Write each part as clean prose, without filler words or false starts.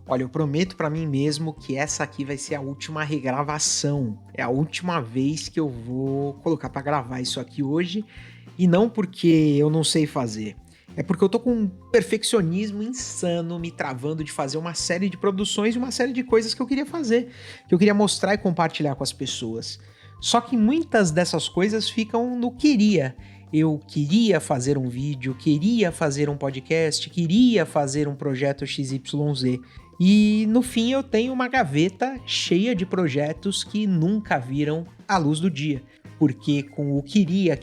Olha, eu prometo pra mim mesmo que essa aqui vai ser a última regravação. É a última vez que eu vou colocar pra gravar isso aqui hoje. E não porque eu não sei fazer. É porque eu tô com um perfeccionismo insano me travando de fazer uma série de produções e uma série de coisas que eu queria fazer. Que eu queria mostrar e compartilhar com as pessoas. Só que muitas dessas coisas ficam no queria. Eu queria fazer um vídeo, queria fazer um podcast, queria fazer um projeto XYZ. E no fim eu tenho uma gaveta cheia de projetos que nunca viram a luz do dia. Porque com o queria,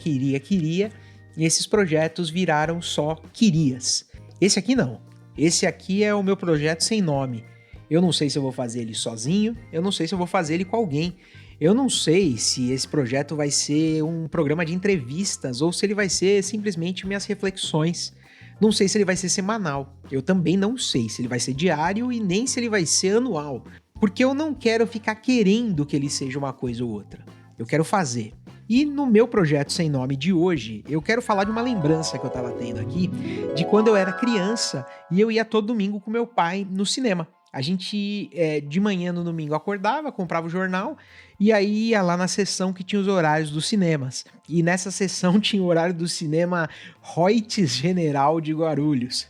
esses projetos viraram só querias. Esse aqui não. Esse aqui é o meu projeto sem nome. Eu não sei se eu vou fazer ele sozinho, eu não sei se eu vou fazer ele com alguém. Eu não sei se esse projeto vai ser um programa de entrevistas ou se ele vai ser simplesmente minhas reflexões. Não sei se ele vai ser semanal. Eu também não sei se ele vai ser diário e nem se ele vai ser anual. Porque eu não quero ficar querendo que ele seja uma coisa ou outra. Eu quero fazer. E no meu projeto sem nome de hoje, eu quero falar de uma lembrança que eu tava tendo aqui de quando eu era criança e eu ia todo domingo com meu pai no cinema. A gente, de manhã no domingo, acordava, comprava o jornal e aí ia lá na sessão que tinha os horários dos cinemas. E nessa sessão tinha o horário do cinema Reuters General de Guarulhos.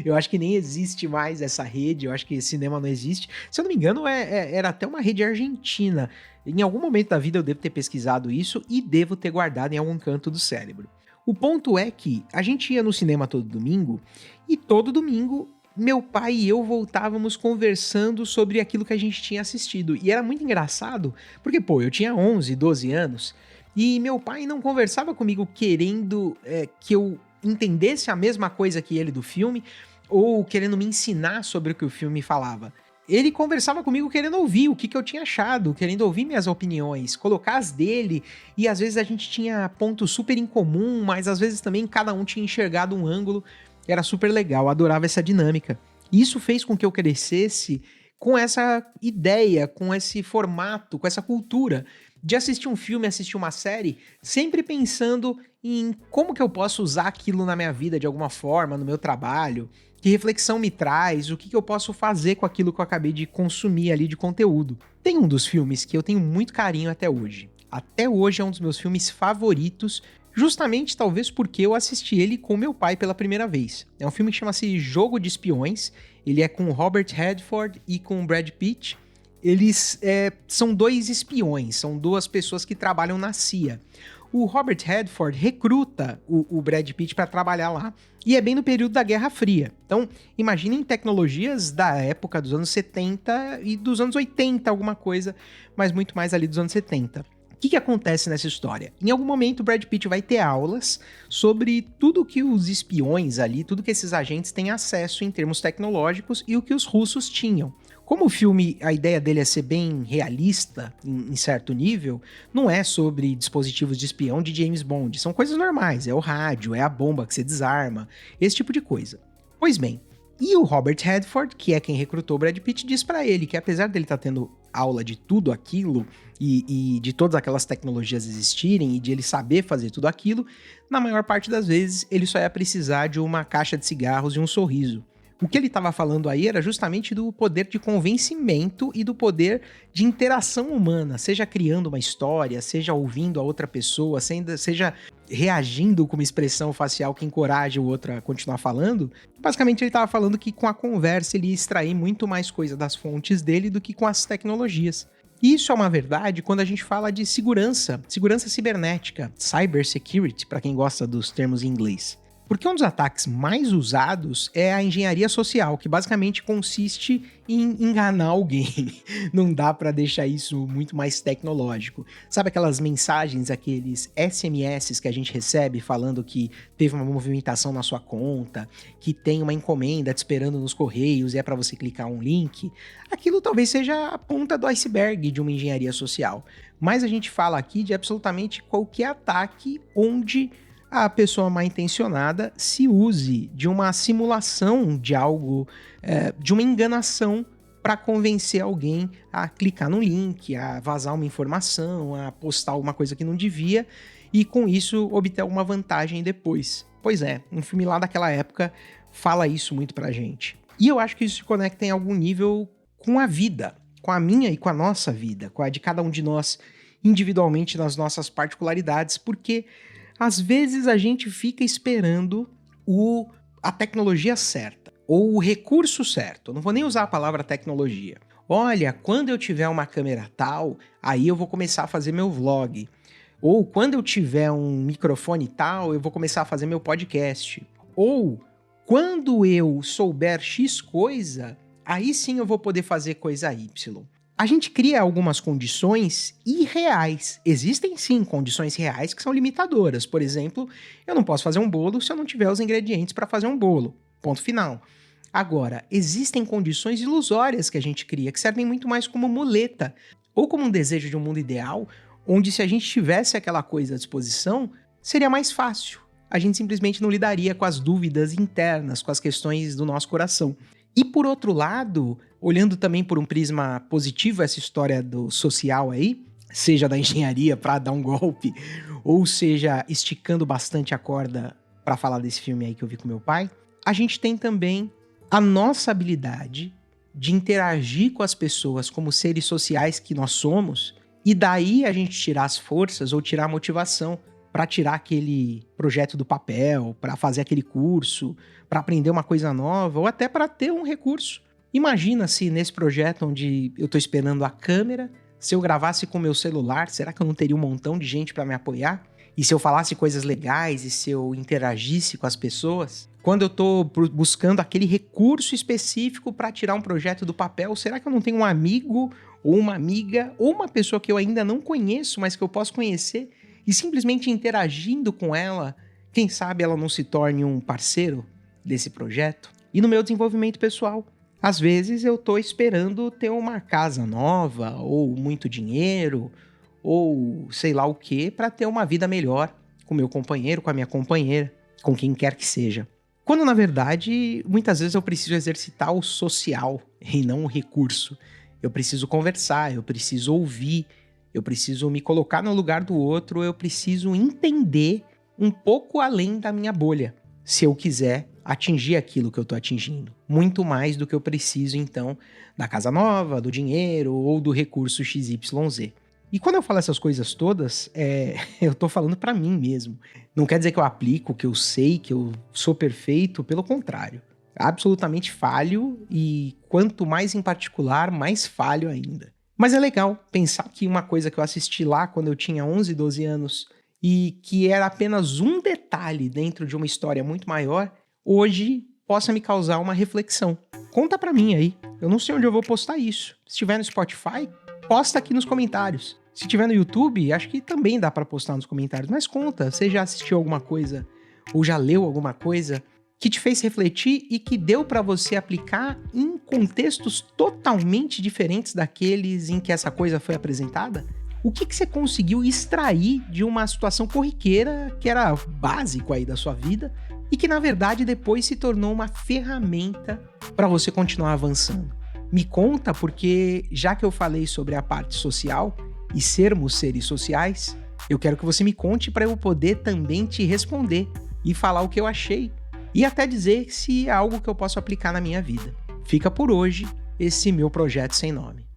Eu acho que nem existe mais essa rede, eu acho que esse cinema não existe. Se eu não me engano, era até uma rede argentina. Em algum momento da vida eu devo ter pesquisado isso e devo ter guardado em algum canto do cérebro. O ponto é que a gente ia no cinema todo domingo e todo domingo meu pai e eu voltávamos conversando sobre aquilo que a gente tinha assistido. E era muito engraçado, porque, eu tinha 11, 12 anos, e meu pai não conversava comigo querendo que eu entendesse a mesma coisa que ele do filme, ou querendo me ensinar sobre o que o filme falava. Ele conversava comigo querendo ouvir o que eu tinha achado, querendo ouvir minhas opiniões, colocar as dele, e às vezes a gente tinha pontos super em comum, mas às vezes também cada um tinha enxergado um ângulo. Era super legal, adorava essa dinâmica. Isso fez com que eu crescesse com essa ideia, com esse formato, com essa cultura de assistir um filme, assistir uma série, sempre pensando em como que eu posso usar aquilo na minha vida de alguma forma, no meu trabalho, que reflexão me traz, o que eu posso fazer com aquilo que eu acabei de consumir ali de conteúdo. Tem um dos filmes que eu tenho muito carinho até hoje. Até hoje é um dos meus filmes favoritos, justamente talvez porque eu assisti ele com meu pai pela primeira vez. É um filme que chama-se Jogo de Espiões, ele é com Robert Redford e com Brad Pitt. Eles são dois espiões, são duas pessoas que trabalham na CIA. O Robert Redford recruta o Brad Pitt para trabalhar lá, e é bem no período da Guerra Fria. Então, imaginem tecnologias da época dos anos 70 e dos anos 80, alguma coisa, mas muito mais ali dos anos 70. O que acontece nessa história? Em algum momento o Brad Pitt vai ter aulas sobre tudo que os espiões ali, tudo que esses agentes têm acesso em termos tecnológicos e o que os russos tinham. Como o filme, a ideia dele é ser bem realista, em certo nível, não é sobre dispositivos de espião de James Bond, são coisas normais, é o rádio, é a bomba que você desarma, esse tipo de coisa. Pois bem, e o Robert Redford, que é quem recrutou o Brad Pitt, diz pra ele que apesar dele estar tendo aula de tudo aquilo e de todas aquelas tecnologias existirem e de ele saber fazer tudo aquilo, na maior parte das vezes ele só ia precisar de uma caixa de cigarros e um sorriso. O que ele estava falando aí era justamente do poder de convencimento e do poder de interação humana, seja criando uma história, seja ouvindo a outra pessoa, seja reagindo com uma expressão facial que encoraje o outro a continuar falando. Basicamente ele estava falando que com a conversa ele ia extrair muito mais coisa das fontes dele do que com as tecnologias. Isso é uma verdade quando a gente fala de segurança cibernética, cybersecurity, para quem gosta dos termos em inglês. Porque um dos ataques mais usados é a engenharia social, que basicamente consiste em enganar alguém. Não dá pra deixar isso muito mais tecnológico. Sabe aquelas mensagens, aqueles SMS que a gente recebe falando que teve uma movimentação na sua conta, que tem uma encomenda te esperando nos correios e é pra você clicar um link? Aquilo talvez seja a ponta do iceberg de uma engenharia social. Mas a gente fala aqui de absolutamente qualquer ataque onde a pessoa mal intencionada se use de uma simulação de algo, de uma enganação para convencer alguém a clicar no link, a vazar uma informação, a postar alguma coisa que não devia e com isso obter alguma vantagem depois. Pois é, um filme lá daquela época fala isso muito pra gente. E eu acho que isso se conecta em algum nível com a vida, com a minha e com a nossa vida, com a de cada um de nós individualmente nas nossas particularidades, porque às vezes a gente fica esperando a tecnologia certa ou o recurso certo. Eu não vou nem usar a palavra tecnologia. Olha, quando eu tiver uma câmera tal, aí eu vou começar a fazer meu vlog. Ou quando eu tiver um microfone tal, eu vou começar a fazer meu podcast. Ou quando eu souber X coisa, aí sim eu vou poder fazer coisa Y. A gente cria algumas condições irreais. Existem sim condições reais que são limitadoras. Por exemplo, eu não posso fazer um bolo se eu não tiver os ingredientes para fazer um bolo. Ponto final. Agora, existem condições ilusórias que a gente cria, que servem muito mais como muleta, ou como um desejo de um mundo ideal, onde se a gente tivesse aquela coisa à disposição, seria mais fácil. A gente simplesmente não lidaria com as dúvidas internas, com as questões do nosso coração. E por outro lado, olhando também por um prisma positivo essa história do social aí, seja da engenharia para dar um golpe, ou seja, esticando bastante a corda para falar desse filme aí que eu vi com meu pai, a gente tem também a nossa habilidade de interagir com as pessoas como seres sociais que nós somos, e daí a gente tirar as forças ou tirar a motivação para tirar aquele projeto do papel, para fazer aquele curso, para aprender uma coisa nova ou até para ter um recurso. Imagina se nesse projeto onde eu estou esperando a câmera, se eu gravasse com o meu celular, será que eu não teria um montão de gente para me apoiar? E se eu falasse coisas legais e se eu interagisse com as pessoas? Quando eu estou buscando aquele recurso específico para tirar um projeto do papel, será que eu não tenho um amigo ou uma amiga ou uma pessoa que eu ainda não conheço, mas que eu posso conhecer? E simplesmente interagindo com ela, quem sabe ela não se torne um parceiro desse projeto? E no meu desenvolvimento pessoal, às vezes eu tô esperando ter uma casa nova, ou muito dinheiro, ou sei lá o que, para ter uma vida melhor com meu companheiro, com a minha companheira, com quem quer que seja. Quando na verdade, muitas vezes eu preciso exercitar o social e não o recurso. Eu preciso conversar, eu preciso ouvir, eu preciso me colocar no lugar do outro, eu preciso entender um pouco além da minha bolha, se eu quiser atingir aquilo que eu tô atingindo. Muito mais do que eu preciso, então, da casa nova, do dinheiro ou do recurso XYZ. E quando eu falo essas coisas todas, eu tô falando pra mim mesmo. Não quer dizer que eu aplico, que eu sei, que eu sou perfeito, pelo contrário. Absolutamente falho e quanto mais em particular, mais falho ainda. Mas é legal pensar que uma coisa que eu assisti lá quando eu tinha 11, 12 anos e que era apenas um detalhe dentro de uma história muito maior, hoje possa me causar uma reflexão. Conta pra mim aí. Eu não sei onde eu vou postar isso. Se tiver no Spotify, posta aqui nos comentários. Se tiver no YouTube, acho que também dá pra postar nos comentários. Mas conta, você já assistiu alguma coisa ou já leu alguma coisa que te fez refletir e que deu pra você aplicar em contextos totalmente diferentes daqueles em que essa coisa foi apresentada? O que você conseguiu extrair de uma situação corriqueira que era básico aí da sua vida e que, na verdade, depois se tornou uma ferramenta para você continuar avançando? Me conta, porque já que eu falei sobre a parte social e sermos seres sociais, eu quero que você me conte para eu poder também te responder e falar o que eu achei e até dizer se é algo que eu posso aplicar na minha vida. Fica por hoje esse meu projeto sem nome.